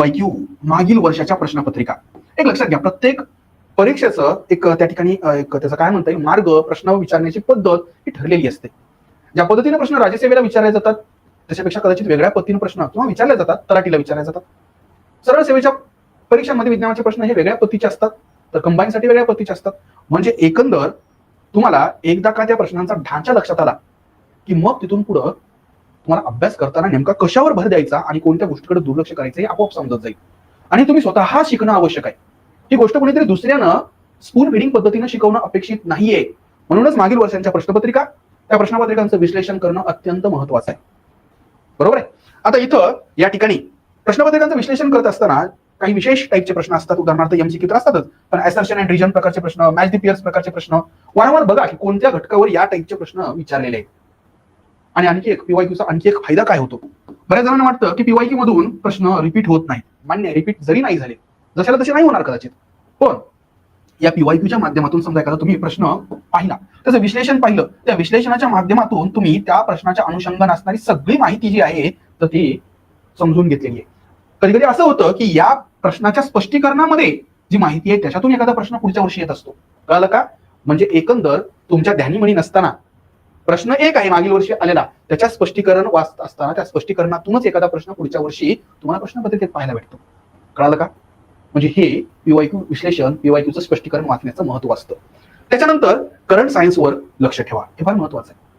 PYQ मागील वर्षाच्या प्रश्नपत्रिका. एक लक्षात घ्या, प्रत्येक परीक्षेचं एक त्या ठिकाणी एक त्याचं काय म्हणता येईल मार्ग, प्रश्न विचारण्याची पद्धत ही ठरलेली असते. ज्या पद्धतीने प्रश्न राज्यसेवेला विचारले जातात त्याच्यापेक्षा कदाचित वेगळ्या पद्धतीने प्रश्न किंवा विचारले जातात तलाठीला विचारले जातात. सरळ सेवेच्या परीक्षांमध्ये विज्ञानाचे प्रश्न हे वेगळ्या पद्धतीचे असतात, तर कंबाईनसाठी वेगळ्या पद्धतीचे असतात. म्हणजे एकंदर तुम्हाला एकदा का त्या प्रश्नांचा ढांचा लक्षात आला की मग तिथून पुढं तुम्हाला अभ्यास करताना नेमका कशावर भर द्यायचा आणि कोणत्या गोष्टीकडे दुर्लक्ष करायचं हे आपोआप समजत जाईल. आणि तुम्ही स्वतः शिकणं आवश्यक आहे. ही गोष्ट कोणीतरी दुसऱ्यानं स्पून फिडिंग पद्धतीनं शिकवणं अपेक्षित नाहीये. म्हणूनच मागील वर्षांच्या प्रश्नपत्रिका, त्या प्रश्नपत्रिकांचं विश्लेषण करणं अत्यंत महत्वाचं आहे. बरोबर आहे. आता इथं या ठिकाणी प्रश्नपत्रिकांचं विश्लेषण करत असताना काही विशेष टाईपचे प्रश्न असतात. उदाहरणार्थ एमसीक्यू तर असतातच, पण असर्शन अँड रिजन प्रकारचे प्रश्न, मॅच द पियर्स प्रकारचे प्रश्न वारंवार बघा की कोणत्या घटकावर या टाईपचे प्रश्न विचारलेले आहेत. आणि आणखी एक पीवायक्यूचा आणखी एक फायदा काय होतो, बऱ्याच जणांना वाटतं की पीवायक्यू मधून प्रश्न रिपीट होत नाहीत. मान्य, रिपीट जरी नाही झाले जशाला तसे नाही होणार कदाचित, पण या पीवायक्यूच्या माध्यमातून समजा एखादा तुम्ही प्रश्न पाहिला, त्याचं विश्लेषण पाहिलं, त्या विश्लेषणाच्या माध्यमातून तुम्ही त्या प्रश्नाच्या अनुषंगाने असणारी सगळी माहिती जी आहे तर ती समजून घेतलेली आहे. कधी कधी असं होतं की या प्रश्नाच्या स्पष्टीकरणामध्ये जी माहिती आहे त्याच्यातून एखादा प्रश्न पुढच्या वर्षी येत असतो. कळलं का? म्हणजे एकंदर तुमच्या ध्यानीमनी नसताना प्रश्न एक आहे मागील वर्षी आलेला, त्याच्या स्पष्टीकरण वाचत असताना त्या स्पष्टीकरणातूनच एखादा प्रश्न पुढच्या वर्षी तुम्हाला प्रश्नपत्रिकेत पाहायला भेटतो. कळालं का? म्हणजे हे पीवायक्यू विश्लेषण, पीवायक्यूचं स्पष्टीकरण वाचण्याचं महत्व असतं. त्याच्यानंतर करंट सायन्सवर लक्ष ठेवा, हे फार महत्वाचं आहे.